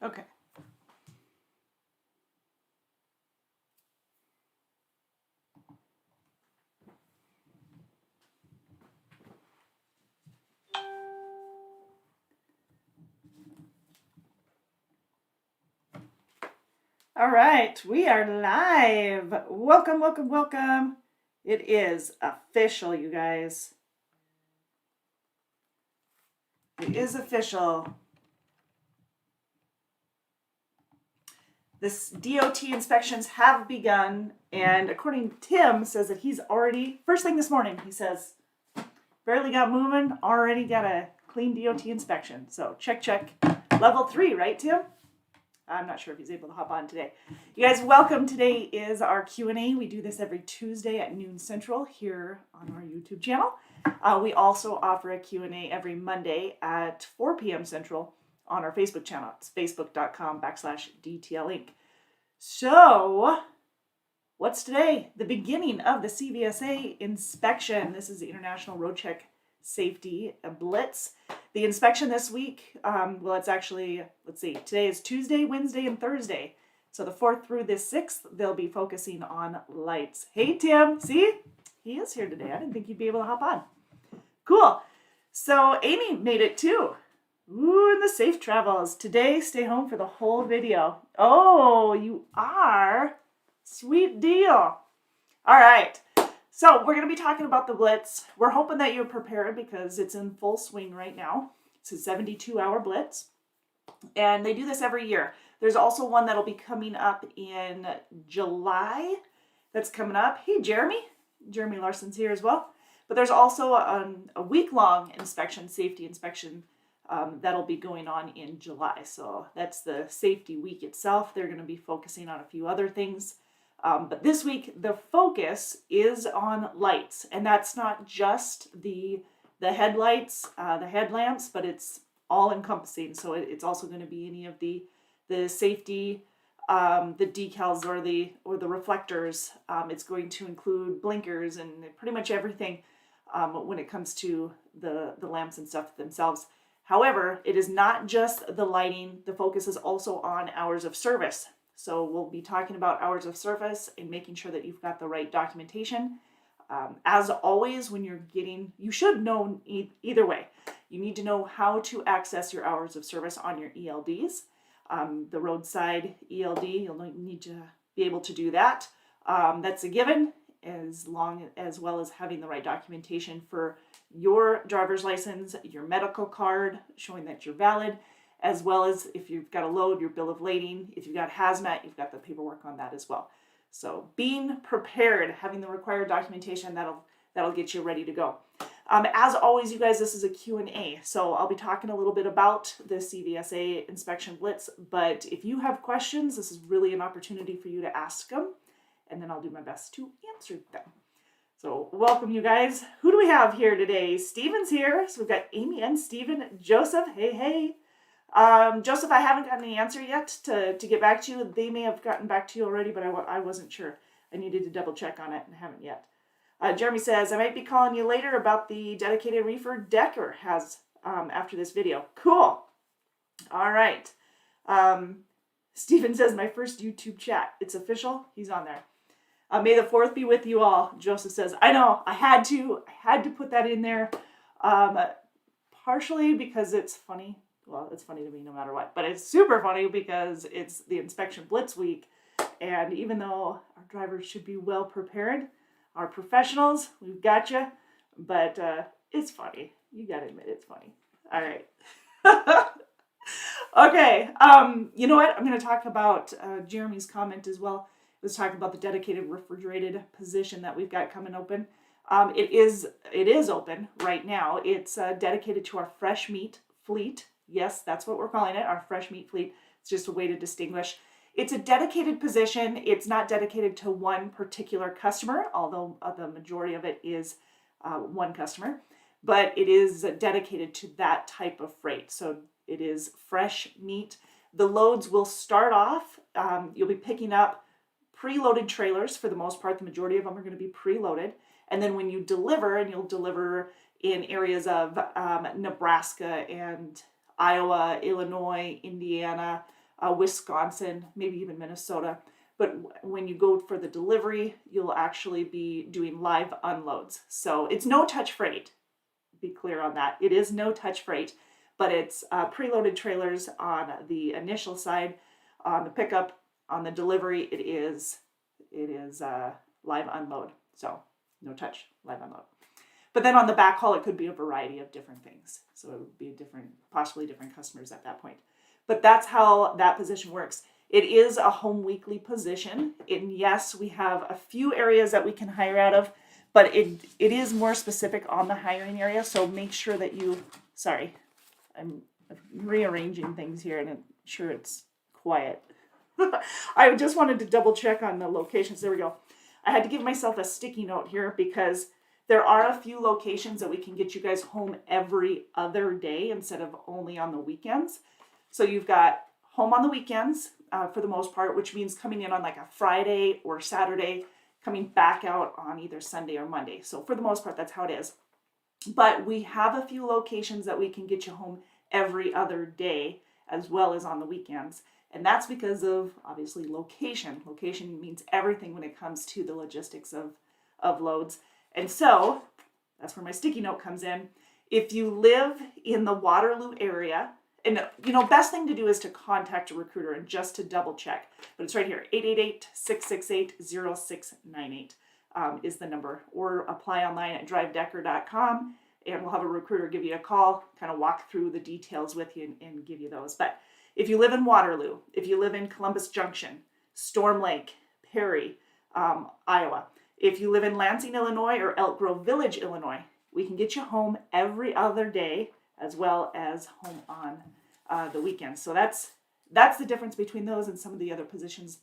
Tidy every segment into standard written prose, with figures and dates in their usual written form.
Okay. All right, we are live. Welcome, welcome, welcome. It is official, you guys. It is official. This DOT inspections have begun, and according to Tim, says that he's already, first thing this morning, he says, barely got moving, already got a clean DOT inspection. So check, check. Level 3, right, Tim? I'm not sure if he's able to hop on today. You guys, welcome. Today is our Q&A. We do this every Tuesday at noon Central here on our YouTube channel. We also offer a Q&A every Monday at 4 p.m. Central on our Facebook channel. It's facebook.com/DTLinc. So, what's today? The beginning of the CVSA inspection. This is the International Road Check Safety Blitz. The inspection this week, well, it's actually, let's see, today is Tuesday, Wednesday, and Thursday. So the 4th through the 6th, they'll be focusing on lights. Hey, Tim, see? He is here today. I didn't think he'd be able to hop on. Cool. So Amy made it too. Ooh, and the safe travels. Today, stay home for the whole video. Oh, you are? Sweet deal. All right. So we're going to be talking about the Blitz. We're hoping that you're prepared because it's in full swing right now. It's a 72-hour Blitz. And they do this every year. There's also one that'll be coming up in July. That's coming up. Hey, Jeremy. Jeremy Larson's here as well. But there's also a week-long inspection, safety inspection, that'll be going on in July. So that's the safety week itself. They're going to be focusing on a few other things. But this week, the focus is on lights, and that's not just the headlights, the headlamps, but it's all encompassing. So it's also going to be any of the safety, the decals or the reflectors. It's going to include blinkers and pretty much everything when it comes to the lamps and stuff themselves. However, it is not just the lighting. The focus is also on hours of service. So we'll be talking about hours of service and making sure that you've got the right documentation. As always, when you're you should know either way. You need to know how to access your hours of service on your ELDs. The roadside ELD, you'll need to be able to do that. That's a given, as well as having the right documentation for your driver's license, your medical card, showing that you're valid, as well as if you've got a load, your bill of lading. If you've got hazmat, you've got the paperwork on that as well. So being prepared, having the required documentation, that'll get you ready to go. As always, you guys, this is a Q&A. So I'll be talking a little bit about the CVSA Inspection Blitz, but if you have questions, this is really an opportunity for you to ask them, and then I'll do my best to answer them. So welcome, you guys. Who do we have here today? Steven's here. So we've got Amy and Steven. Joseph, hey. Joseph, I haven't gotten the answer yet to get back to you. They may have gotten back to you already, but I wasn't sure. I needed to double check on it and haven't yet. Jeremy says, I might be calling you later about the dedicated reefer Decker has after this video. Cool. All right. Stephen says, my first YouTube chat. It's official. He's on there. May the 4th be with you all. Joseph says, I know. I had to put that in there. Partially because it's funny. Well, it's funny to me no matter what, but it's super funny because it's the Inspection Blitz week, and even though our drivers should be well prepared, our professionals, we've got you, but it's funny. You gotta admit it's funny. All right. Okay, you know what? I'm going to talk about Jeremy's comment as well. Let's talk about the dedicated refrigerated position that we've got coming open. It is open right now. It's dedicated to our fresh meat fleet. Yes, that's what we're calling it, our fresh meat fleet. It's just a way to distinguish. It's a dedicated position. It's not dedicated to one particular customer, although the majority of it is one customer, but it is dedicated to that type of freight. So it is fresh meat. The loads will start off, you'll be picking up preloaded trailers for the most part. The majority of them are going to be preloaded. And then when you deliver, and you'll deliver in areas of Nebraska and Iowa, Illinois, Indiana, Wisconsin, maybe even Minnesota. But when you go for the delivery, you'll actually be doing live unloads. So it's no touch freight. Be clear on that. It is no touch freight, but it's preloaded trailers on the initial side. On the pickup, on the delivery, it is live unload. So no touch, live unload. But then on the backhaul, it could be a variety of different things. So it would be possibly different customers at that point. But that's how that position works. It is a home weekly position. And yes, we have a few areas that we can hire out of, but it is more specific on the hiring area. So make sure that I'm rearranging things here and I'm sure it's quiet. I just wanted to double check on the locations. There we go. I had to give myself a sticky note here because there are a few locations that we can get you guys home every other day instead of only on the weekends. So you've got home on the weekends for the most part, which means coming in on like a Friday or Saturday, coming back out on either Sunday or Monday. So for the most part, that's how it is. But we have a few locations that we can get you home every other day as well as on the weekends. And that's because of, obviously, location. Location means everything when it comes to the logistics of loads. And so that's where my sticky note comes in. If you live in the Waterloo area, and best thing to do is to contact a recruiter and just to double check. But it's right here, 888-668-0698 is the number. Or apply online at drivedecker.com and we'll have a recruiter give you a call, kind of walk through the details with you and give you those. But if you live in Waterloo, if you live in Columbus Junction, Storm Lake, Perry, Iowa, if you live in Lansing, Illinois, or Elk Grove Village, Illinois, we can get you home every other day as well as home on the weekends. So that's the difference between those and some of the other positions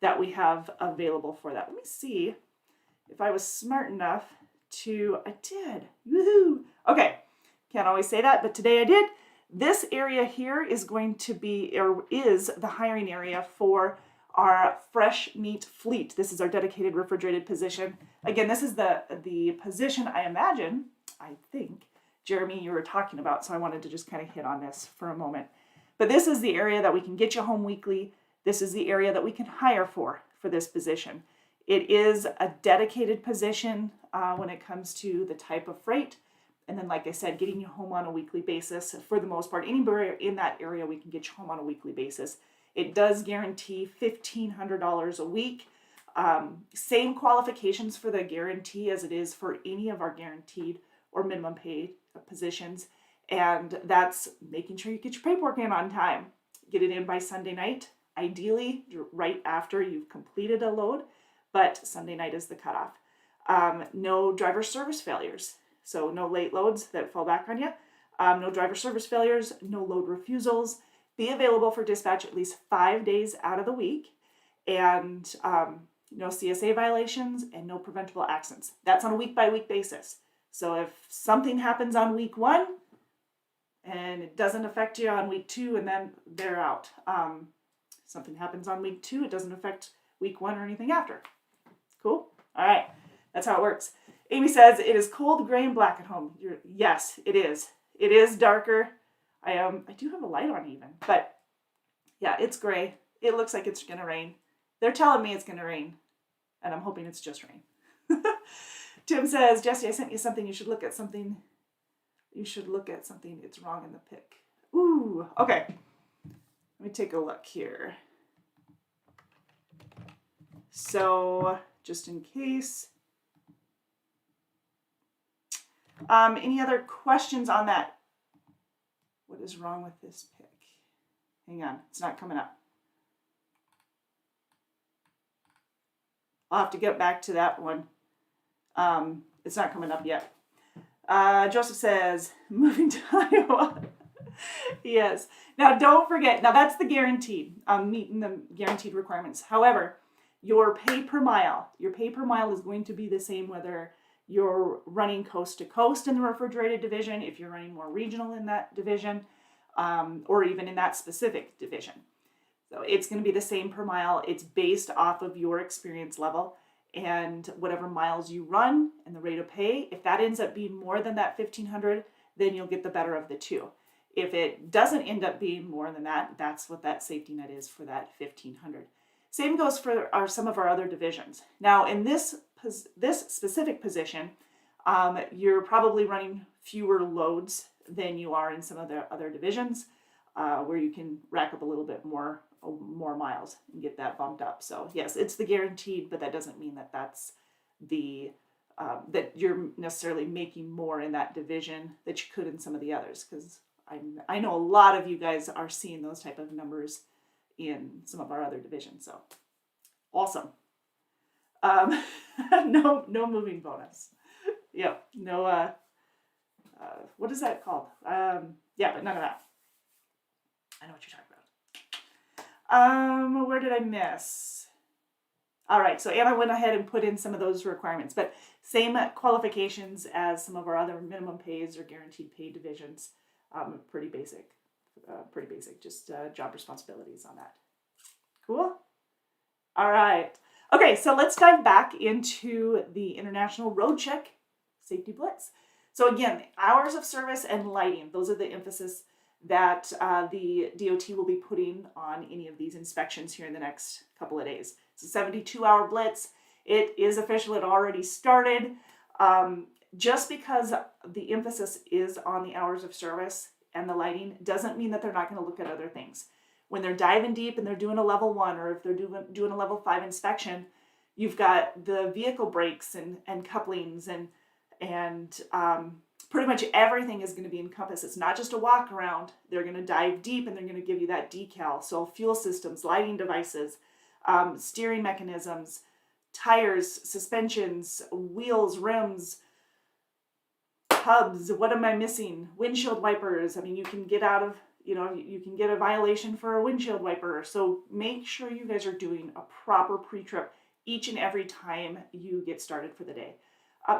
that we have available for that. Let me see if I was smart enough I did. Woohoo! Okay, can't always say that, but today I did. This area here is going to be, or is the hiring area for our fresh meat fleet. This is our dedicated refrigerated position. Again, this is the position I think, Jeremy, you were talking about, so I wanted to just kind of hit on this for a moment. But this is the area that we can get you home weekly. This is the area that we can hire for this position. It is a dedicated position when it comes to the type of freight. And then, like I said, getting you home on a weekly basis. For the most part, anybody in that area, we can get you home on a weekly basis. It does guarantee $1,500 a week. Same qualifications for the guarantee as it is for any of our guaranteed or minimum paid positions. And that's making sure you get your paperwork in on time. Get it in by Sunday night, ideally right after you've completed a load, but Sunday night is the cutoff. No driver service failures. So no late loads that fall back on you. No driver service failures, no load refusals. Be available for dispatch at least 5 days out of the week. And no CSA violations and no preventable accidents. That's on a week-by-week basis. So if something happens on week 1 and it doesn't affect you on week 2 and then they're out. Something happens on week 2, it doesn't affect week 1 or anything after. Cool? All right. That's how it works. Amy says, it is cold, gray, and black at home. Yes, it is. It is darker. I do have a light on even, but yeah, it's gray. It looks like it's going to rain. They're telling me it's going to rain, and I'm hoping it's just rain. Tim says, Jesse, I sent you something. You should look at something. It's wrong in the pic. Ooh, okay. Let me take a look here. So, just in case. Any other questions on that? What is wrong with this pic? Hang on, it's not coming up. I'll have to get back to that one. It's not coming up yet. Joseph says, moving to Iowa. Yes. Now, don't forget, now that's the guaranteed, meeting the guaranteed requirements. However, your pay per mile is going to be the same whether you're running coast to coast in the refrigerated division, if you're running more regional in that division, or even in that specific division. So it's going to be the same per mile. It's based off of your experience level and whatever miles you run and the rate of pay. If that ends up being more than that $1,500, then you'll get the better of the two. If it doesn't end up being more than that, that's what that safety net is for that 1,500. Same goes for some of our other divisions. Now, in this specific position, you're probably running fewer loads than you are in some of the other divisions, where you can rack up a little bit more miles and get that bumped up. So yes, it's the guaranteed, but that doesn't mean that that's the that you're necessarily making more in that division that you could in some of the others, because I know a lot of you guys are seeing those type of numbers in some of our other divisions. So awesome. No moving bonus. Yep. No. What is that called? Yeah, but none of that. I know what you're talking about. Where did I miss? All right, so Anna went ahead and put in some of those requirements, but same qualifications as some of our other minimum pays or guaranteed pay divisions. Pretty basic, just job responsibilities on that. Cool? All right. Okay, so let's dive back into the International Road Check Safety Blitz. So again, hours of service and lighting, those are the emphasis that the DOT will be putting on any of these inspections here in the next couple of days. It's a 72-hour blitz. It is official. It already started. Just because the emphasis is on the hours of service and the lighting doesn't mean that they're not going to look at other things. When they're diving deep and they're doing a level 1, or if they're doing a level 5 inspection, you've got the vehicle brakes and couplings and pretty much everything is going to be encompassed. It's not just a walk around. They're going to dive deep and they're going to give you that decal. So fuel systems, lighting devices, steering mechanisms, tires, suspensions, wheels, rims, hubs. What am I missing? Windshield wipers. I mean, you can get you can get a violation for a windshield wiper. So make sure you guys are doing a proper pre-trip each and every time you get started for the day.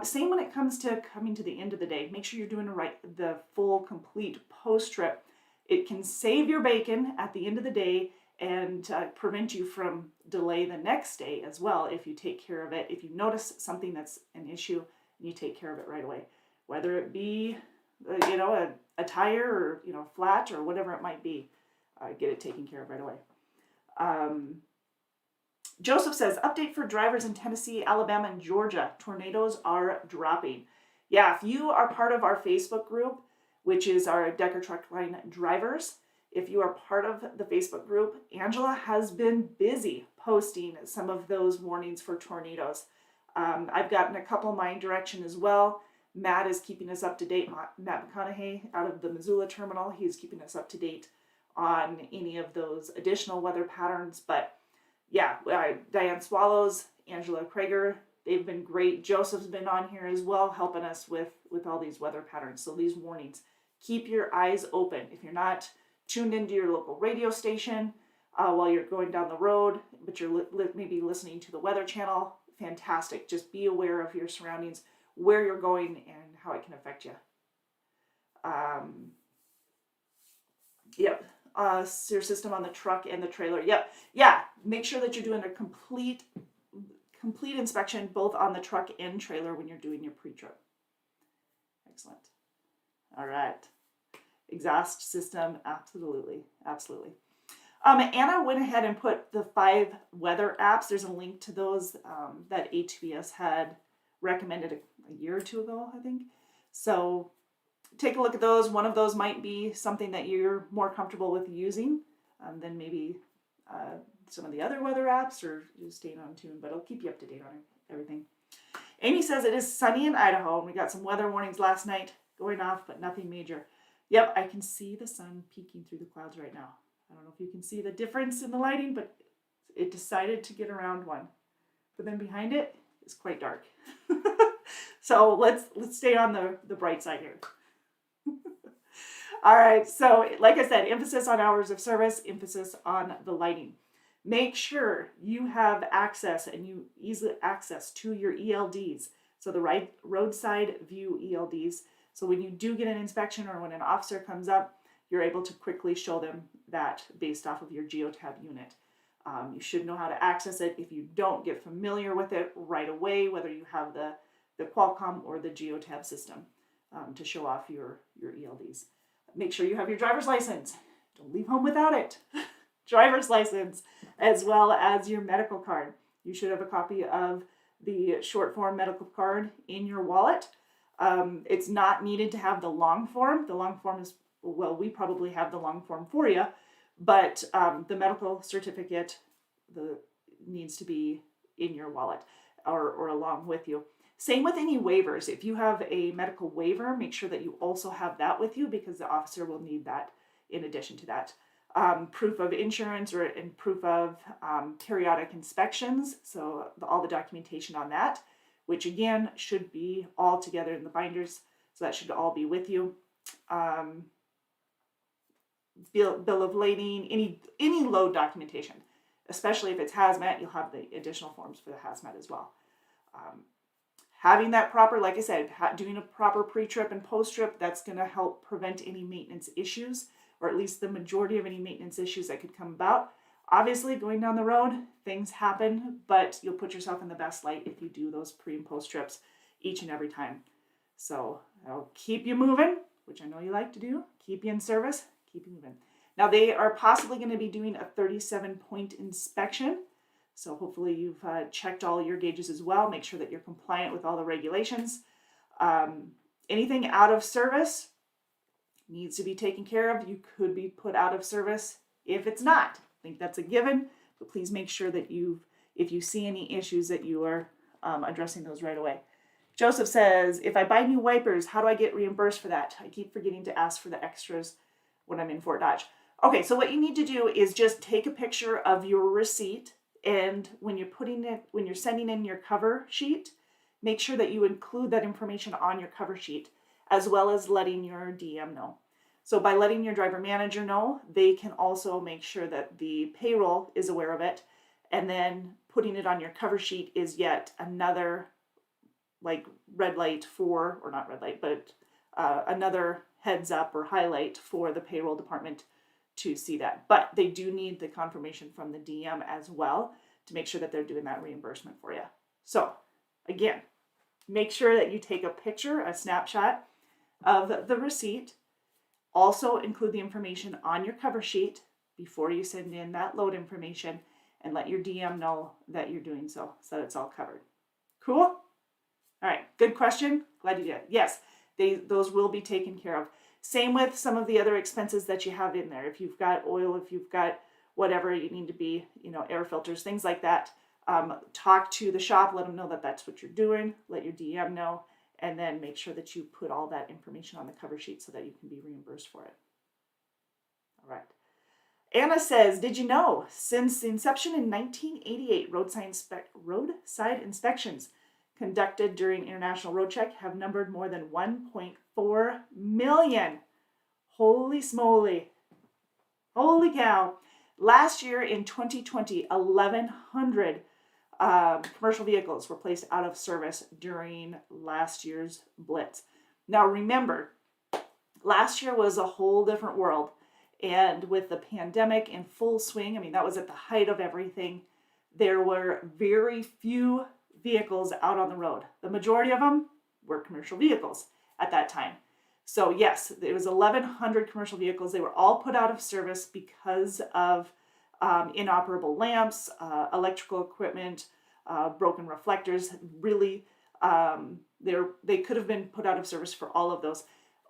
Same when it comes to coming to the end of the day. Make sure you're doing the full, complete post-trip. It can save your bacon at the end of the day and prevent you from delay the next day as well if you take care of it. If you notice something that's an issue, you take care of it right away. Whether it be, a tire or, flat or whatever it might be, get it taken care of right away. Joseph says, update for drivers in Tennessee, Alabama, and Georgia. Tornadoes are dropping. Yeah, if you are part of our Facebook group, which is our Decker Truck Line drivers, if you are part of the Facebook group, Angela has been busy posting some of those warnings for tornadoes. I've gotten a couple my direction as well. Matt is keeping us up to date. Matt McConaughey out of the Missoula terminal, he's keeping us up to date on any of those additional weather patterns. But yeah, Diane Swallows, Angela Krager, they've been great. Joseph's been on here as well, helping us with all these weather patterns. So these warnings, keep your eyes open. If you're not tuned into your local radio station while you're going down the road, but you're maybe listening to the Weather Channel, fantastic. Just be aware of your surroundings, where you're going, and how it can affect you. Yep. Your system on the truck and the trailer. Yep. Yeah. Make sure that you're doing a complete inspection both on the truck and trailer when you're doing your pre-trip. Excellent. All right. Exhaust system. Absolutely. Anna went ahead and put the 5 weather apps. There's a link to those that HVS had recommended a year or two ago, I think. So take a look at those. One of those might be something that you're more comfortable with using than maybe some of the other weather apps, or just staying on tune, but I'll keep you up to date on everything. Amy says it is sunny in Idaho, and we got some weather warnings last night going off, but nothing major. Yep, I can see the sun peeking through the clouds right now. I don't know if you can see the difference in the lighting, but it decided to get around one. But then behind it is quite dark. So let's stay on the bright side here. All right, so like I said, emphasis on hours of service, emphasis on the lighting. Make sure you have access and you easily access to your ELDs. So the roadside view ELDs. So when you do get an inspection or when an officer comes up, you're able to quickly show them that based off of your geotab unit. You should know how to access it. If you don't, get familiar with it right away, whether you have the Qualcomm or the geotab system to show off your ELDs. Make sure you have your driver's license. Don't leave home without it. Driver's license, as well as your medical card. You should have a copy of the short form medical card in your wallet. It's not needed to have the long form. The long form is, well, we probably have the long form for you, but the medical certificate needs to be in your wallet or along with you. Same with any waivers. If you have a medical waiver, make sure that you also have that with you, because the officer will need that in addition to that. Proof of insurance and proof of periodic inspections, so all the documentation on that, which again should be all together in the binders, so that should all be with you. Bill of lading, any load documentation, especially if it's hazmat, you'll have the additional forms for the hazmat as well. Having that proper, like I said, doing a proper pre-trip and post-trip, that's going to help prevent any maintenance issues, or at least the majority of any maintenance issues that could come about. Obviously, going down the road, things happen, but you'll put yourself in the best light if you do those pre and post trips each and every time. So that'll keep you moving, which I know you like to do, keep you in service, keep you moving. Now, they are possibly going to be doing a 37-point inspection. So hopefully you've checked all your gauges as well. Make sure that you're compliant with all the regulations. Anything out of service needs to be taken care of. You could be put out of service if it's not. I think that's a given, but please make sure that if you see any issues, that you are addressing those right away. Joseph says, if I buy new wipers, how do I get reimbursed for that? I keep forgetting to ask for the extras when I'm in Fort Dodge. Okay, so what you need to do is just take a picture of your receipt, and when you're sending in your cover sheet, make sure that you include that information on your cover sheet, as well as letting your DM know. So by letting your driver manager know, they can also make sure that the payroll is aware of it, and then putting it on your cover sheet is yet another like red light for, or not red light, but another heads up or highlight for the payroll department to see that. But they do need the confirmation from the DM as well to make sure that they're doing that reimbursement for you. So again, make sure that you take a picture, a snapshot of the receipt. Also include the information on your cover sheet before you send in that load information, and let your DM know that you're doing so that it's all covered. Cool? All right, good question. Glad you did. Yes, those will be taken care of. Same with some of the other expenses that you have in there. If you've got oil, if you've got whatever you need to be, air filters, things like that. Talk to the shop, let them know that that's what you're doing, let your DM know, and then make sure that you put all that information on the cover sheet so that you can be reimbursed for it. All right. Anna says, did you know, since the inception in 1988, roadside inspections conducted during International Road Check have numbered more than 1.4 million. Holy smoly. Holy cow. Last year in 2020, 1,100 commercial vehicles were placed out of service during last year's Blitz. Now remember, last year was a whole different world. And with the pandemic in full swing, that was at the height of everything, there were very few vehicles out on the road. The majority of them were commercial vehicles at that time. So yes, it was 1,100 commercial vehicles. They were all put out of service because of inoperable lamps, electrical equipment, broken reflectors. Really, they could have been put out of service for all of those.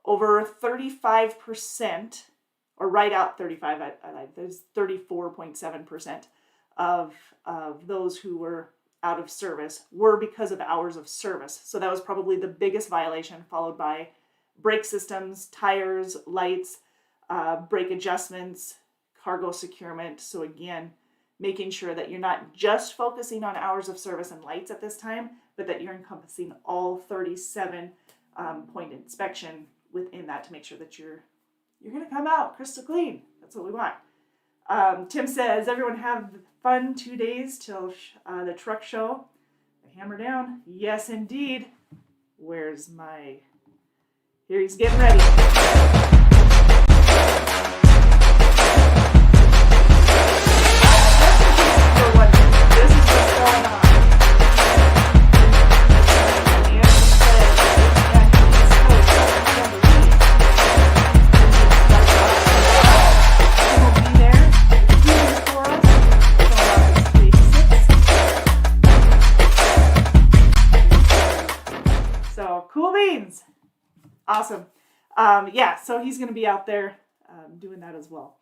Over 35%, or right out 35, there's 34.7% of those who were out of service were because of hours of service. So that was probably the biggest violation, followed by brake systems, tires, lights, brake adjustments, cargo securement. So again, making sure that you're not just focusing on hours of service and lights at this time, but that you're encompassing all 37 point inspection within that to make sure that you're going to come out crystal clean. That's what we want. Tim says, everyone have fun 2 days till the truck show. The hammer down. Yes, indeed. Where's my... Here he's getting ready. This is what's going on. Awesome. Yeah, so he's going to be out there doing that as well.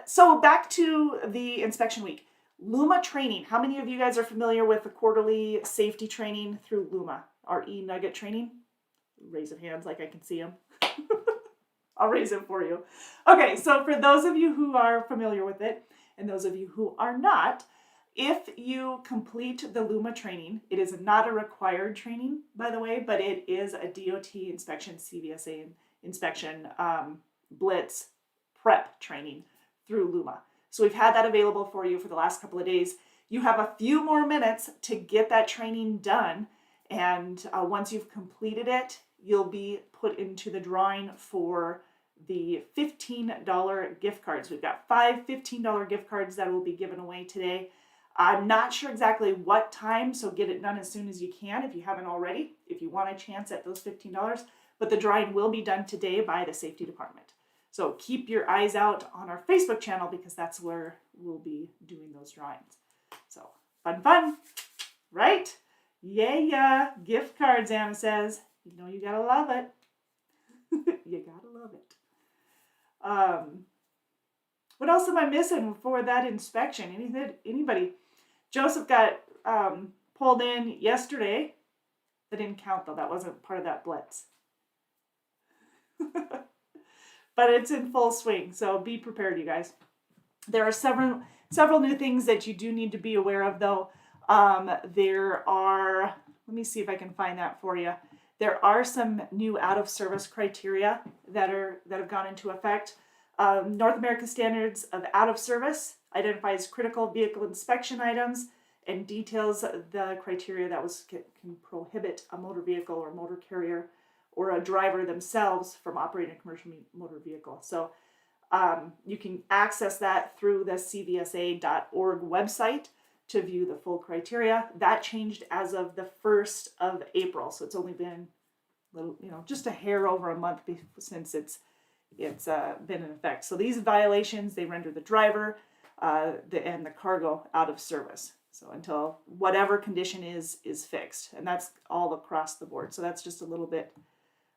So back to the inspection week. Luma training. How many of you guys are familiar with the quarterly safety training through Luma? Our e-nugget training? Raise of hands like I can see them. I'll raise it for you. Okay, so for those of you who are familiar with it, and those of you who are not, if you complete the Luma training, it is not a required training, by the way, but it is a DOT inspection, CVSA inspection Blitz prep training through Luma. So we've had that available for you for the last couple of days. You have a few more minutes to get that training done. And once you've completed it, you'll be put into the drawing for the $15 gift cards. We've got 5 $15 gift cards that will be given away today. I'm not sure exactly what time, so get it done as soon as you can if you haven't already, if you want a chance at those $15. But the drawing will be done today by the safety department. So keep your eyes out on our Facebook channel because that's where we'll be doing those drawings. So fun, right? Yeah. Gift cards, Anna says. You know you gotta love it. You gotta love it. What else am I missing for that inspection? Anybody? Joseph got pulled in yesterday. That didn't count though. That wasn't part of that blitz. But it's in full swing, so be prepared, you guys. There are several new things that you do need to be aware of, though. There are, let me see if I can find that for you. There are some new out-of-service criteria that have gone into effect. North America Standards of Out-of-Service identifies critical vehicle inspection items and details the criteria that can prohibit a motor vehicle or motor carrier or a driver themselves from operating a commercial motor vehicle. So you can access that through the CVSA.org website to view the full criteria. That changed as of the 1st of April. So it's only been just a hair over a month since it's been in effect. So these violations, they render the driver and the cargo out of service. So until whatever condition is fixed, and that's all across the board. So that's just a little bit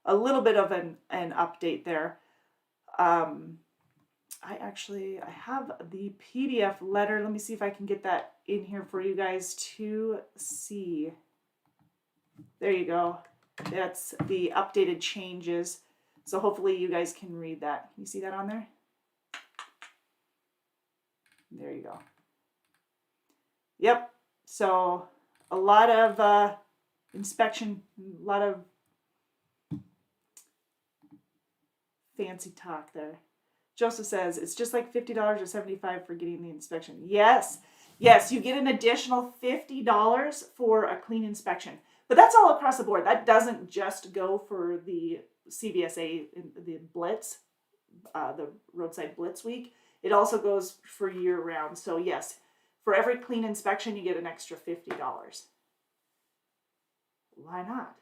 of an update there. I have the PDF letter. Let me see if I can get that in here for you guys to see. There you go. That's the updated changes. So hopefully you guys can read that. You see that on there? There you go. Yep. So a lot of inspection, a lot of fancy talk there. Joseph says, it's just like $50 or $75 for getting the inspection. Yes, you get an additional $50 for a clean inspection. But that's all across the board. That doesn't just go for the CVSA, the Blitz, the Roadside Blitz Week. It also goes for year-round. So yes, for every clean inspection, you get an extra $50. Why not?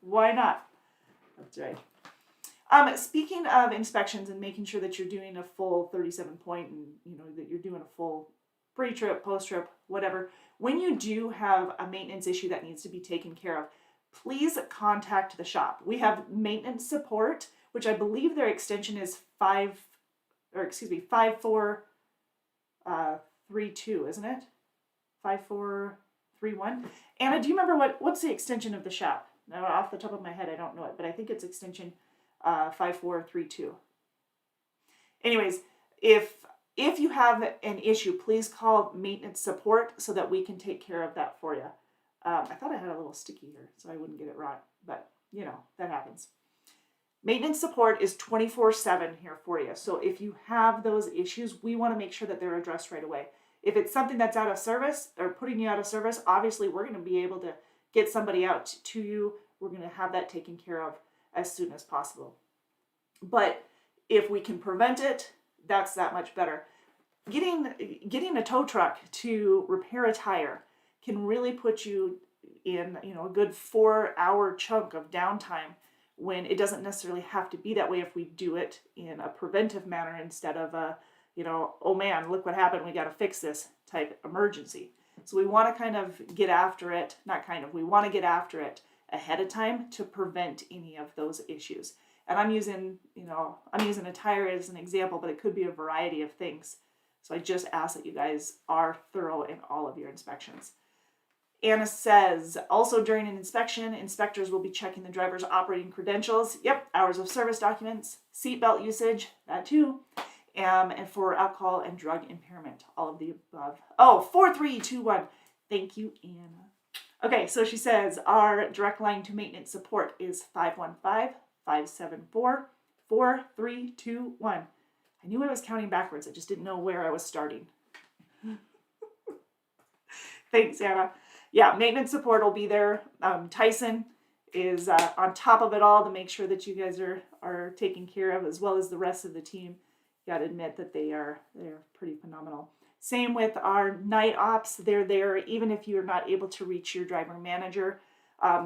Why not? That's right. Speaking of inspections and making sure that you're doing a full 37-point and that you're doing a full pre-trip, post-trip, whatever, when you do have a maintenance issue that needs to be taken care of, please contact the shop. We have maintenance support, which I believe their extension is 5432, isn't it? 5431. Anna, do you remember what's the extension of the shop? Now, off the top of my head, I don't know it, but I think it's extension 5432. Anyways, if you have an issue, please call maintenance support so that we can take care of that for you. I thought I had a little sticky here so I wouldn't get it right, but that happens. Maintenance support is 24/7 here for you. So if you have those issues, we want to make sure that they're addressed right away. If it's something that's out of service or putting you out of service, obviously we're going to be able to get somebody out to you. We're going to have that taken care of as soon as possible. But if we can prevent it, that's that much better. Getting a tow truck to repair a tire can really put you in a good 4-hour chunk of downtime when it doesn't necessarily have to be that way if we do it in a preventive manner instead of oh man, look what happened, we got to fix this type emergency. So we want to kind of get after it, we want to get after it ahead of time to prevent any of those issues. And I'm using a tire as an example, but it could be a variety of things. So I just ask that you guys are thorough in all of your inspections. Anna says, also during an inspection, inspectors will be checking the driver's operating credentials. Yep, hours of service documents, seatbelt usage, that too, and for alcohol and drug impairment, all of the above. Oh, 4321. Thank you, Anna. Okay, so she says our direct line to maintenance support is 515-574-4321. I knew I was counting backwards. I just didn't know where I was starting. Thanks, Anna. Yeah, maintenance support will be there. Tyson is on top of it all to make sure that you guys are taken care of, as well as the rest of the team. You got to admit that they're pretty phenomenal. Same with our night ops. They're there even if you're not able to reach your driver manager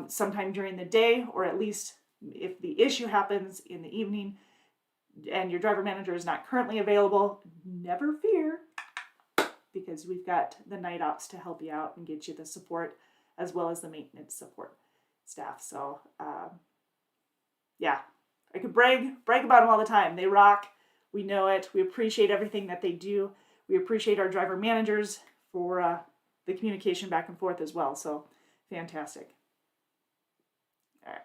sometime during the day, or at least if the issue happens in the evening and your driver manager is not currently available, never fear, because we've got the night ops to help you out and get you the support, as well as the maintenance support staff. So yeah, I could brag about them all the time. They rock. We know it. We appreciate everything that they do. We appreciate our driver managers for the communication back and forth as well. So fantastic. All right.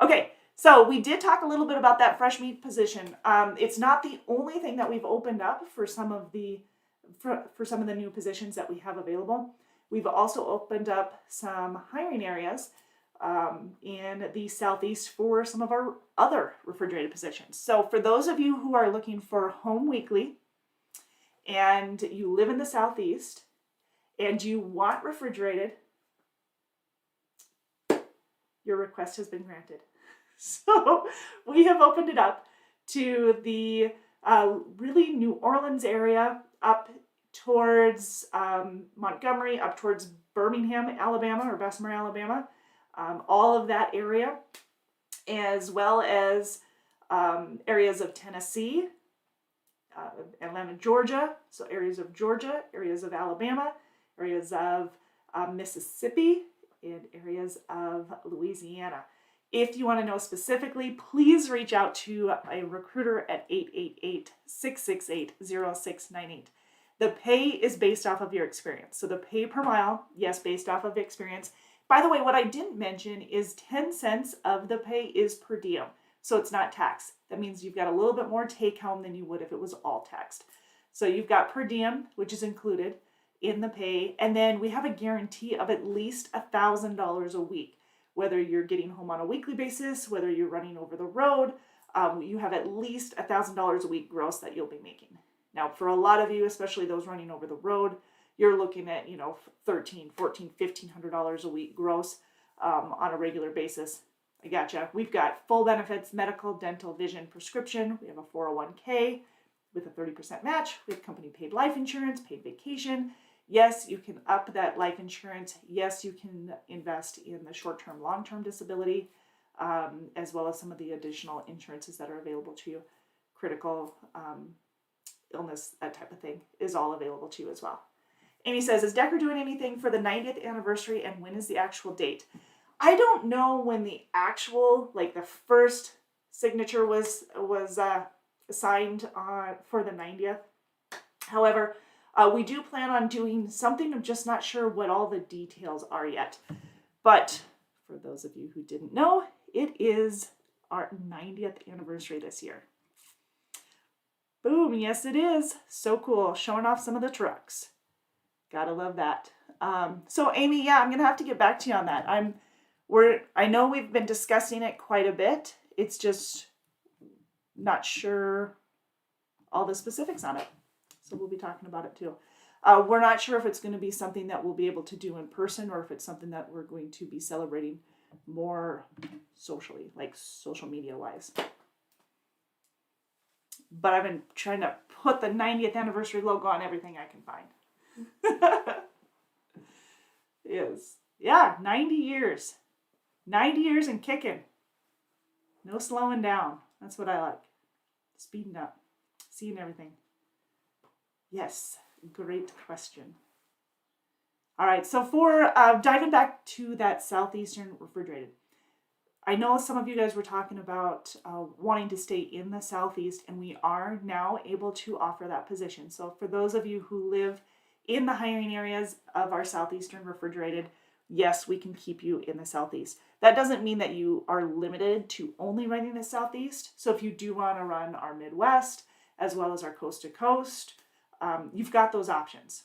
Okay, so we did talk a little bit about that fresh meat position. It's not the only thing that we've opened up for some of the new positions that we have available. We've also opened up some hiring areas in the Southeast for some of our other refrigerated positions. So for those of you who are looking for home weekly and you live in the Southeast and you want refrigerated, your request has been granted. So we have opened it up to the really New Orleans area, up towards Montgomery, up towards Birmingham, Alabama, or Bessemer, Alabama, all of that area, as well as areas of Tennessee, Atlanta, Georgia, so areas of Georgia, areas of Alabama, areas of Mississippi, and areas of Louisiana. If you want to know specifically, please reach out to a recruiter at 888-668-0698. The pay is based off of your experience. So the pay per mile, yes, based off of experience. By the way, what I didn't mention is 10 cents of the pay is per diem. So it's not taxed. That means you've got a little bit more take home than you would if it was all taxed. So you've got per diem, which is included in the pay. And then we have a guarantee of at least $1,000 a week. Whether you're getting home on a weekly basis, whether you're running over the road, you have at least $1,000 a week gross that you'll be making. Now, for a lot of you, especially those running over the road, you're looking at, $1,300, $1,400, $1,500 a week gross on a regular basis. I gotcha. We've got full benefits, medical, dental, vision, prescription. We have a 401k with a 30% match. We have company paid life insurance, paid vacation. Yes, you can up that life insurance. Yes, you can invest in the short-term, long-term disability, as well as some of the additional insurances that are available to you. Critical illness, that type of thing is all available to you as well. Amy says, is Decker doing anything for the 90th anniversary, and when is the actual date? I don't know when the actual, the first signature was signed for the 90th. However, we do plan on doing something. I'm just not sure what all the details are yet. But for those of you who didn't know, it is our 90th anniversary this year. Boom, yes it is. So cool. Showing off some of the trucks. Gotta love that. So Amy, yeah, I'm going to have to get back to you on that. I know we've been discussing it quite a bit. It's just not sure all the specifics on it. So we'll be talking about it too. We're not sure if it's going to be something that we'll be able to do in person, or if it's something that we're going to be celebrating more socially, like social media wise. But I've been trying to put the 90th anniversary logo on everything I can find. Yeah, 90 years. 90 years and kicking. No slowing down. That's what I like. Speeding up. Seeing everything. Yes, great question. All right, so for diving back to that Southeastern refrigerated, I know some of you guys were talking about wanting to stay in the Southeast, and we are now able to offer that position. So for those of you who live in the hiring areas of our Southeastern refrigerated, yes, we can keep you in the Southeast. That doesn't mean that you are limited to only running the Southeast. So if you do want to run our Midwest, as well as our coast to coast, you've got those options.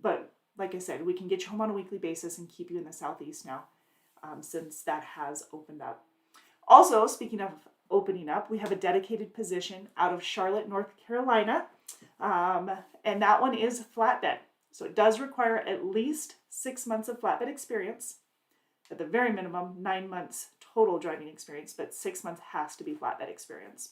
But like I said, we can get you home on a weekly basis and keep you in the Southeast now, since that has opened up. Also, speaking of opening up, we have a dedicated position out of Charlotte, North Carolina, and that one is flatbed. So it does require at least 6 months of flatbed experience, at the very minimum 9 months total driving experience, but 6 months has to be flatbed experience.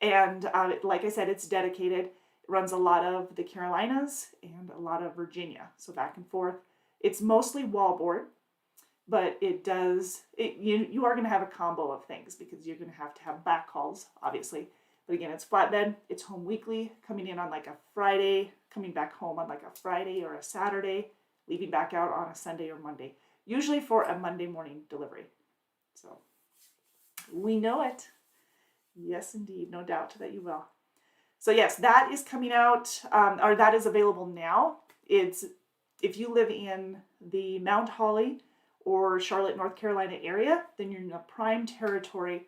And like I said, it's dedicated. It runs a lot of the Carolinas and a lot of Virginia, so back and forth. It's mostly wallboard, but it does, you are going to have a combo of things because you're going to have back hauls, obviously. But again, it's flatbed, it's home weekly, coming in on like a Friday, coming back home on like a Friday or a Saturday, leaving back out on a Sunday or Monday, usually for a Monday morning delivery. So we know it. Yes, indeed. No doubt that you will. So yes, that is coming out, or that is available now. It's, if you live in the Mount Holly or Charlotte, North Carolina area, then you're in a prime territory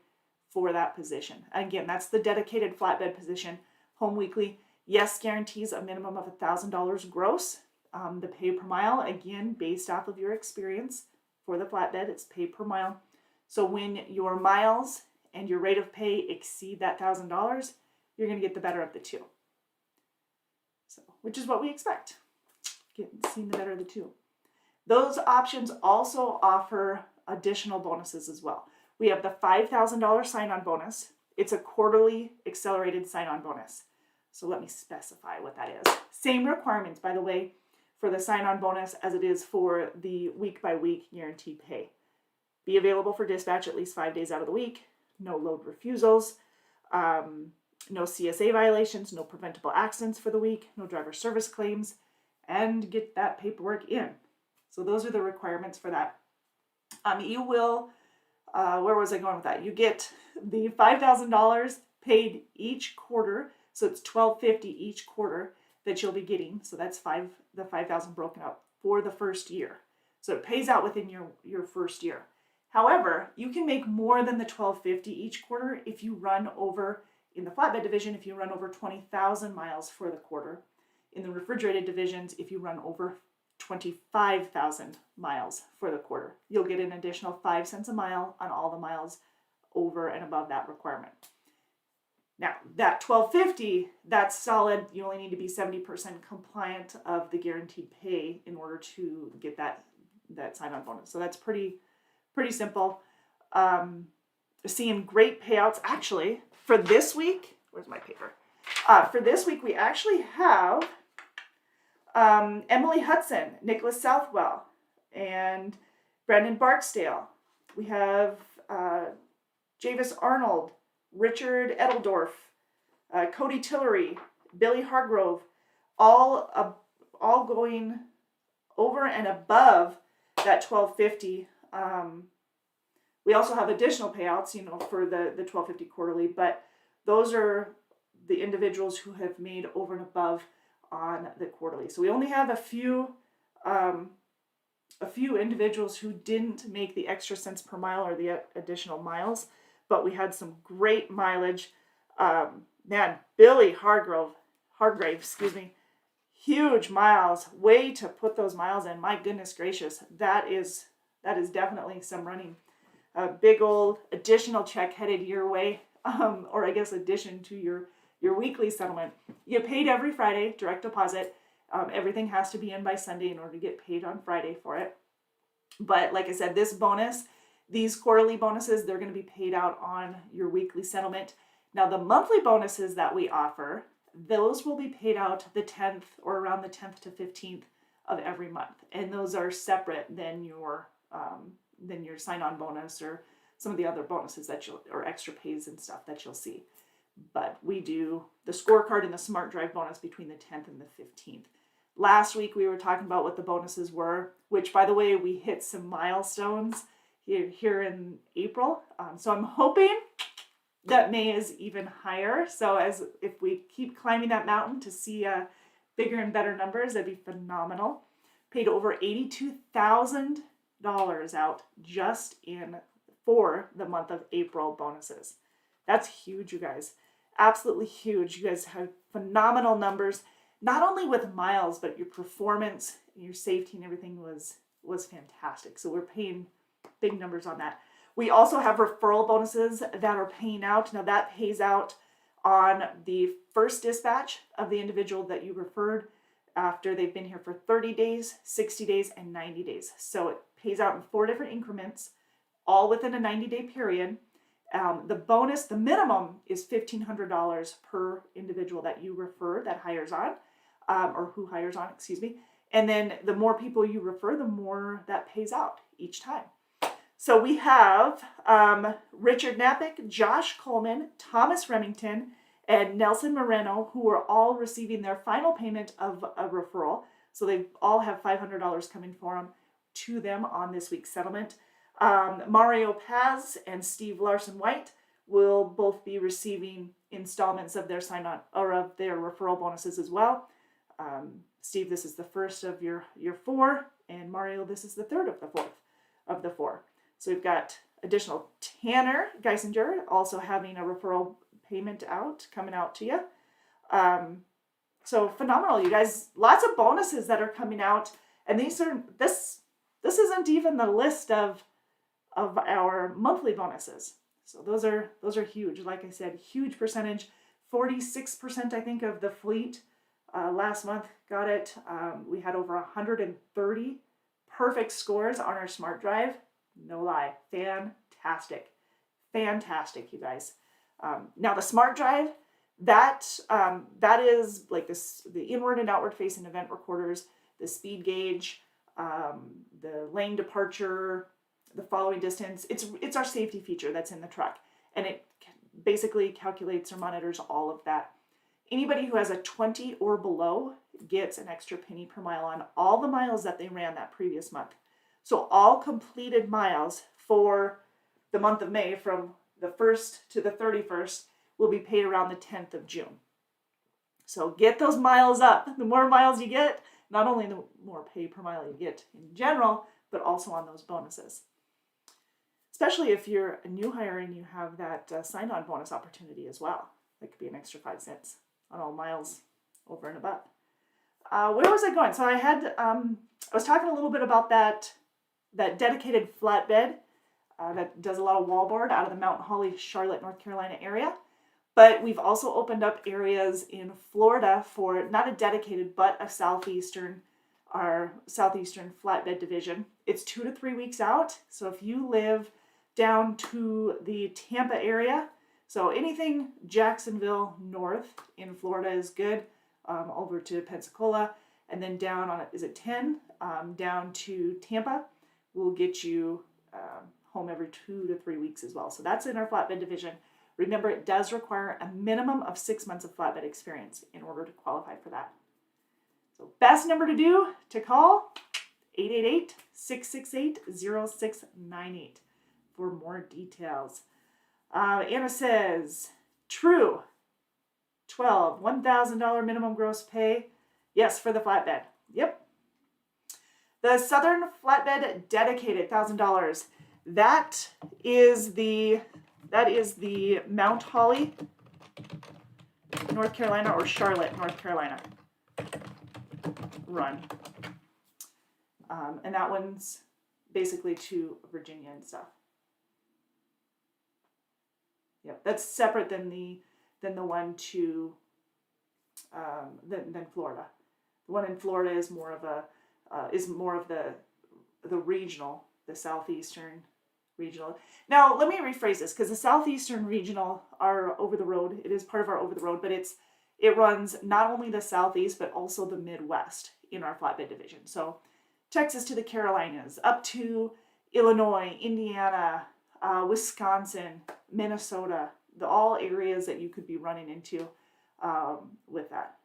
for that position. Again, that's the dedicated flatbed position, home weekly. Yes, guarantees a minimum of $1,000 gross. The pay per mile, again, based off of your experience for the flatbed, it's pay per mile. So when your miles and your rate of pay exceed that $1,000, you're going to get the better of the two. So, which is what we expect. Seeing the better of the two. Those options also offer additional bonuses as well. We have the $5,000 sign-on bonus. It's a quarterly accelerated sign-on bonus. So let me specify what that is. Same requirements, by the way, for the sign-on bonus as it is for the week-by-week guaranteed pay. Be available for dispatch at least 5 days out of the week. No load refusals. No CSA violations. No preventable accidents for the week. No driver service claims. And get that paperwork in. So those are the requirements for that. You will, where was I going with that? You get the $5,000 paid each quarter. So it's $1,250 each quarter that you'll be getting. So that's the $5,000 broken up for the first year. So it pays out within your first year. However, you can make more than the $1,250 each quarter if you run over, in the flatbed division, if you run over 20,000 miles for the quarter. In the refrigerated divisions, if you run over 25,000 miles for the quarter, you'll get an additional 5 cents a mile on all the miles over and above that requirement. Now, that $1,250, that's solid. You only need to be 70% compliant of the guaranteed pay in order to get that sign-on bonus. So that's pretty simple. Seeing great payouts. Actually, for this week, where's my paper? For this week, we actually have Emily Hudson, Nicholas Southwell, and Brandon Barksdale. We have Javis Arnold, Richard Edeldorf, Cody Tillery, Billy Hargrove, all going over and above that $1,250. We also have additional payouts, for the $1,250 quarterly, but those are the individuals who have made over and above on the quarterly. So we only have a few individuals who didn't make the extra cents per mile or the additional miles, but we had some great mileage. Billy Hargrave, huge miles, way to put those miles in. My goodness gracious, that is definitely some running. A big old additional check headed your way, or I guess addition to your weekly settlement. You get paid every Friday, direct deposit. Everything has to be in by Sunday in order to get paid on Friday for it. But like I said, this bonus, these quarterly bonuses, they're going to be paid out on your weekly settlement. Now the monthly bonuses that we offer, those will be paid out the 10th or around the 10th to 15th of every month. And those are separate than your sign-on bonus or some of the other bonuses or extra pays and stuff that you'll see. But we do the scorecard and the Smart Drive bonus between the 10th and the 15th. Last week we were talking about what the bonuses were, which, by the way, we hit some milestones here in April. So I'm hoping that May is even higher. So if we keep climbing that mountain to see bigger and better numbers, that'd be phenomenal. Paid over $82,000 out just for the month of April bonuses. That's huge, you guys. Absolutely huge. You guys have phenomenal numbers, not only with miles, but your performance, your safety, and everything was fantastic. So we're paying big numbers on that. We also have referral bonuses that are paying out. Now that pays out on the first dispatch of the individual that you referred after they've been here for 30 days, 60 days, and 90 days. So it pays out in 4 different increments, all within a 90-day period. The bonus, the minimum is $1,500 per individual that you refer that hires on, or who hires on, excuse me. And then the more people you refer, the more that pays out each time. So we have Richard Napick, Josh Coleman, Thomas Remington, and Nelson Moreno, who are all receiving their final payment of a referral. So they all have $500 coming to them on this week's settlement. Mario Paz and Steve Larson White will both be receiving installments of their sign-on or of their referral bonuses as well. Steve, this is the first of your 4, and Mario, this is the third of the 4. So we've got additional Tanner Geisinger also having a referral payment coming out to you. So phenomenal, you guys. Lots of bonuses that are coming out, and this isn't even the list of our monthly bonuses. So those are huge. Like I said, huge percentage. 46% I think of the fleet last month got it. We had over 130 perfect scores on our Smart Drive. No lie, fantastic, you guys. Now the Smart Drive, that is like the inward and outward facing event recorders, the speed gauge, the lane departure, the following distance. It's our safety feature that's in the truck, and it basically calculates or monitors all of that. Anybody who has a 20 or below gets an extra penny per mile on all the miles that they ran that previous month. So all completed miles for the month of May from the 1st to the 31st will be paid around the 10th of June. So get those miles up. The more miles you get, not only the more pay per mile you get in general, but also on those bonuses. Especially if you're a new hire and you have that sign-on bonus opportunity as well. That could be an extra 5 cents on all miles over and above. Where was I going? So I was talking a little bit about that dedicated flatbed that does a lot of wallboard out of the Mount Holly, Charlotte, North Carolina area. But we've also opened up areas in Florida for not a dedicated, but our southeastern flatbed division. It's 2 to 3 weeks out. So if you live down to the Tampa area, so anything Jacksonville north in Florida is good, over to Pensacola, and then down on, is it 10, down to Tampa, will get you home every 2 to 3 weeks as well. So that's in our flatbed division. Remember, it does require a minimum of 6 months of flatbed experience in order to qualify for that. So best number to call, 888-668-0698 for more details. Anna says, true, $1,000 minimum gross pay. Yes, for the flatbed. Yep. The Southern Flatbed Dedicated, $1,000. That is the Mount Holly, North Carolina, or Charlotte, North Carolina run. And that one's basically to Virginia and stuff. Yep, that's separate than the one to than Florida. The one in Florida is more of the regional, the southeastern regional. Now let me rephrase this, because the southeastern regional are over the road. It is part of our over the road, but it runs not only the southeast but also the Midwest in our flatbed division. So Texas to the Carolinas, up to Illinois, Indiana, Wisconsin, Minnesota, all areas that you could be running into with that.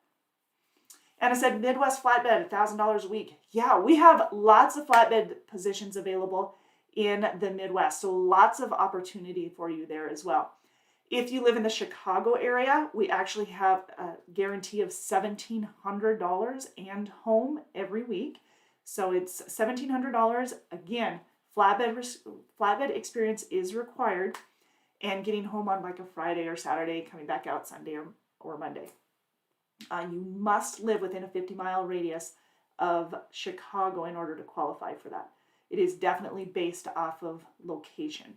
And I said, Midwest flatbed, $1,000 a week. Yeah, we have lots of flatbed positions available in the Midwest. So lots of opportunity for you there as well. If you live in the Chicago area, we actually have a guarantee of $1,700 and home every week. So it's $1,700. Again, flatbed experience is required, and getting home on like a Friday or Saturday, coming back out Sunday or Monday. You must live within a 50-mile radius of Chicago in order to qualify for that. It is definitely based off of location.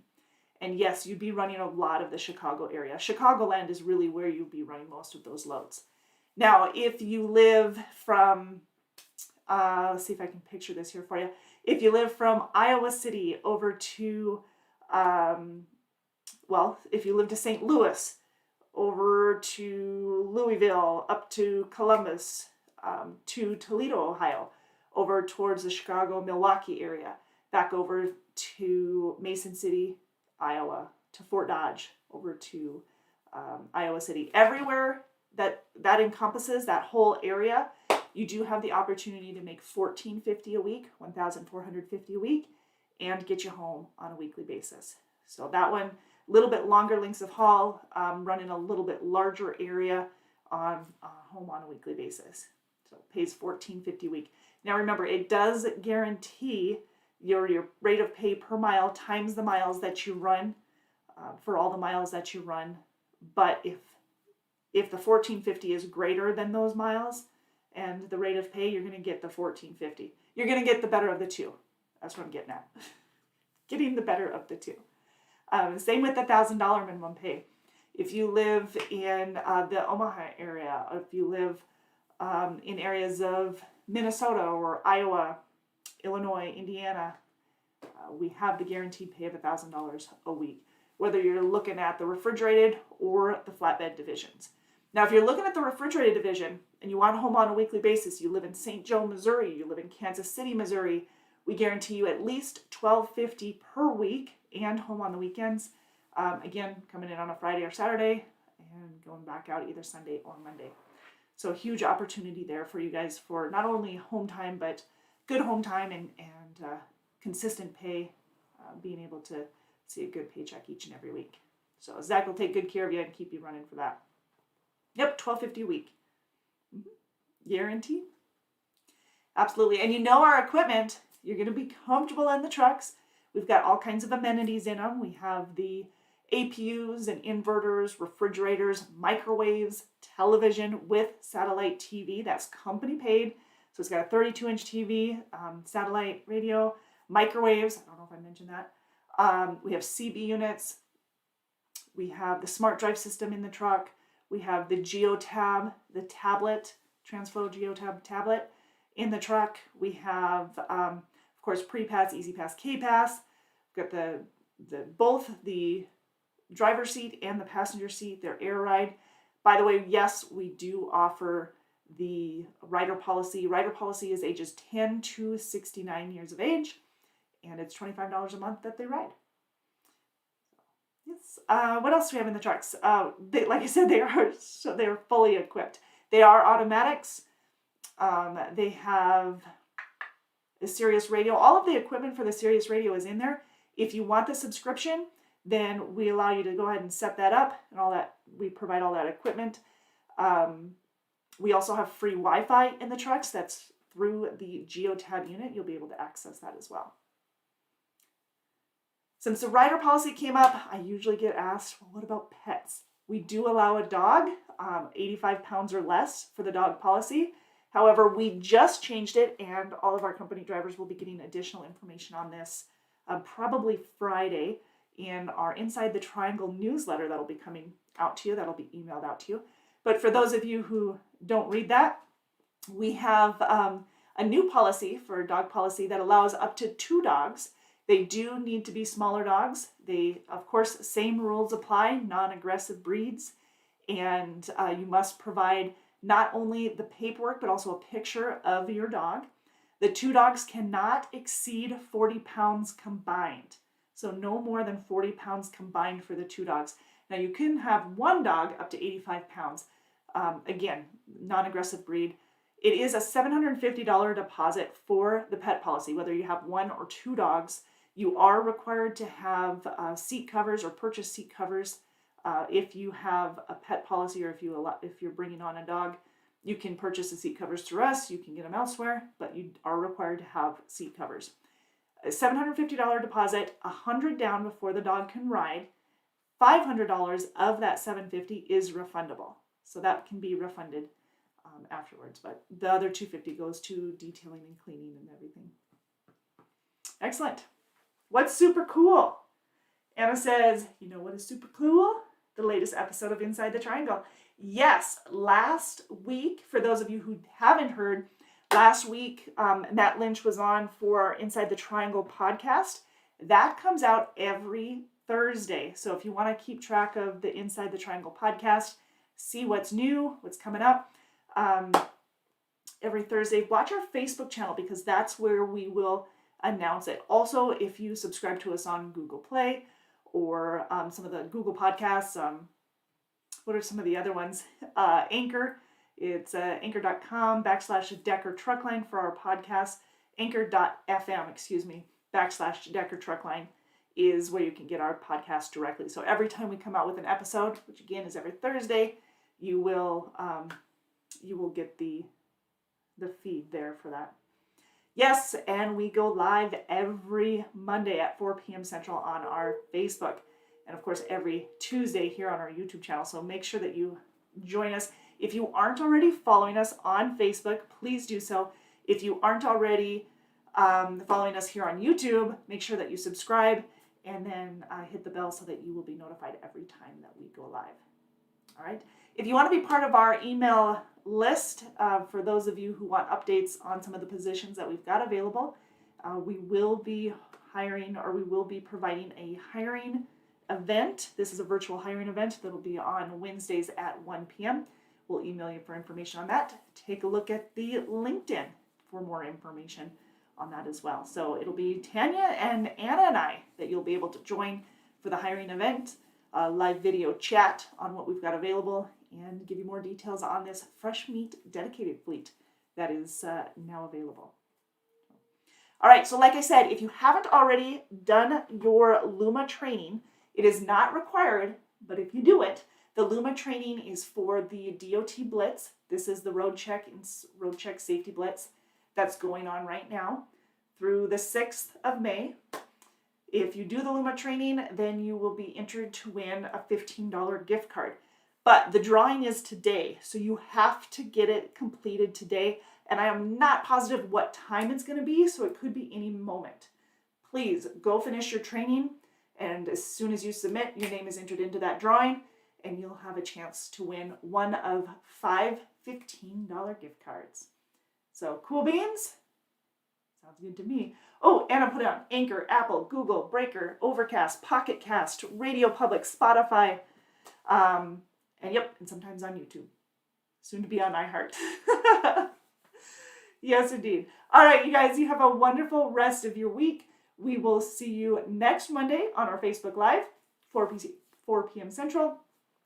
And yes, you'd be running a lot of the Chicago area. Chicagoland is really where you'd be running most of those loads. Now, if you live from, let's see if I can picture this here for you. If you live from Iowa City over to, if you live to St. Louis, over to Louisville, up to Columbus, to Toledo, Ohio, over towards the Chicago, Milwaukee area, back over to Mason City, Iowa, to Fort Dodge, over to Iowa City. Everywhere that encompasses that whole area, you do have the opportunity to make $1,450 a week, $1,450 a week, and get you home on a weekly basis. So that one, a little bit longer lengths of haul, running a little bit larger area on home on a weekly basis. So it pays $1,450 a week. Now remember, it does guarantee your rate of pay per mile times the miles that you run, for all the miles that you run. But if the $1,450 is greater than those miles and the rate of pay, you're going to get the $1,450. You're going to get the better of the two. That's what I'm getting at. Getting the better of the two. Same with the $1,000 minimum pay. If you live in the Omaha area, or if you live in areas of Minnesota or Iowa, Illinois, Indiana, we have the guaranteed pay of $1,000 a week, whether you're looking at the refrigerated or the flatbed divisions. Now, if you're looking at the refrigerated division and you want home on a weekly basis, you live in St. Joe, Missouri, you live in Kansas City, Missouri, we guarantee you at least $1,250 per week and home on the weekends. Again, coming in on a Friday or Saturday and going back out either Sunday or Monday. So huge opportunity there for you guys for not only home time, but good home time and consistent pay, being able to see a good paycheck each and every week. So Zach will take good care of you and keep you running for that. Yep, $1,250 a week. Guaranteed. Absolutely. And you know our equipment, you're going to be comfortable in the trucks. We've got all kinds of amenities in them. We have the APUs and inverters, refrigerators, microwaves, television with satellite TV. That's company paid. So it's got a 32-inch TV, satellite radio, microwaves. I don't know if I mentioned that. We have CB units. We have the smart drive system in the truck. We have the GeoTab, the tablet, TransFlow GeoTab tablet in the truck. We have, of course, PrePass, EasyPass, KPass. We've got both the driver's seat and the passenger seat. They're air ride. By the way, yes, we do offer the rider policy. Rider policy is ages 10 to 69 years of age, and it's $25 a month that they ride. Yes. What else do we have in the trucks? Like I said, they're fully equipped. They are automatics. They have the Sirius radio. All of the equipment for the Sirius radio is in there. If you want the subscription, then we allow you to go ahead and set that up and all that. We provide all that equipment. We also have free Wi-Fi in the trucks. That's through the GeoTab unit. You'll be able to access that as well. Since the rider policy came up, I usually get asked, well, what about pets? We do allow a dog, 85 pounds or less for the dog policy. However, we just changed it, and all of our company drivers will be getting additional information on this probably Friday in our Inside the Triangle newsletter that'll be coming out to you. That'll be emailed out to you. But for those of you who don't read that, we have a new policy for a dog policy that allows up to 2 dogs. They do need to be smaller dogs. They, of course, same rules apply, non-aggressive breeds. And you must provide not only the paperwork, but also a picture of your dog. The 2 dogs cannot exceed 40 pounds combined. So no more than 40 pounds combined for the 2 dogs. Now you can have 1 dog up to 85 pounds. Again, non-aggressive breed. It is a $750 deposit for the pet policy, whether you have 1 or 2 dogs. You are required to have seat covers or purchase seat covers. If you have a pet policy or if you're bringing on a dog, you can purchase the seat covers through us. You can get them elsewhere, but you are required to have seat covers. A $750 deposit, $100 down before the dog can ride. $500 of that $750 is refundable, so that can be refunded afterwards. But the other $250 goes to detailing and cleaning and everything. Excellent. What's super cool? Anna says, you know what is super cool? The latest episode of Inside the Triangle. Yes, last week, for those of you who haven't heard, last week Matt Lynch was on for our Inside the Triangle podcast. That comes out every Thursday. So if you want to keep track of the Inside the Triangle podcast, see what's new, what's coming up, every Thursday, watch our Facebook channel because that's where we will announce it. Also, if you subscribe to us on Google Play or some of the Google Podcasts, what are some of the other ones? Anchor, it's anchor.com/Decker Truckline for our podcast. Anchor.fm, /Decker Truckline is where you can get our podcast directly. So every time we come out with an episode, which again is every Thursday, you will get the feed there for that. Yes, and we go live every Monday at 4 p.m. Central on our Facebook. And of course, every Tuesday here on our YouTube channel. So make sure that you join us. If you aren't already following us on Facebook, please do so. If you aren't already following us here on YouTube, make sure that you subscribe and then hit the bell so that you will be notified every time that we go live. All right. If you want to be part of our email list, for those of you who want updates on some of the positions that we've got available, we will be hiring, or we will be providing a hiring event. This is a virtual hiring event that will be on Wednesdays at 1 p.m. We'll email you for information on that. Take a look at the LinkedIn for more information on that as well. So it'll be Tanya and Anna and I that you'll be able to join for the hiring event, live video chat on what we've got available, and give you more details on this fresh meat dedicated fleet that is now available. All right, so like I said, if you haven't already done your Luma training, it is not required, but if you do it, the Luma training is for the DOT Blitz. This is the road check safety blitz that's going on right now through the 6th of May. If you do the Luma training, then you will be entered to win a $15 gift card. But the drawing is today, so you have to get it completed today. And I am not positive what time it's going to be, so it could be any moment. Please go finish your training, and as soon as you submit, your name is entered into that drawing, and you'll have a chance to win one of 5 $15 gift cards. So, cool beans? Sounds good to me. Oh, and I put it on Anchor, Apple, Google, Breaker, Overcast, Pocket Cast, Radio Public, Spotify, and sometimes on YouTube. Soon to be on iHeart. Yes, indeed. All right, you guys, you have a wonderful rest of your week. We will see you next Monday on our Facebook Live, 4 p.m. Central.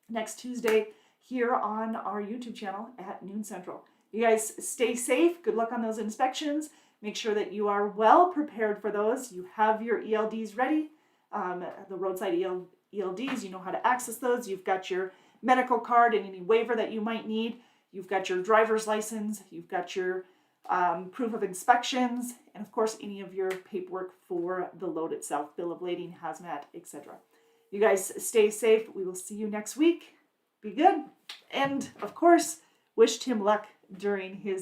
Next Tuesday here on our YouTube channel at noon Central. You guys stay safe. Good luck on those inspections. Make sure that you are well prepared for those. You have your ELDs ready, the roadside ELDs. You know how to access those. You've got your medical card and any waiver that you might need. You've got your driver's license. You've got your proof of inspections, and of course any of your paperwork for the load itself, bill of lading, hazmat, etc. You guys stay safe. We will see you next week. Be good. And of course, wish Tim luck during his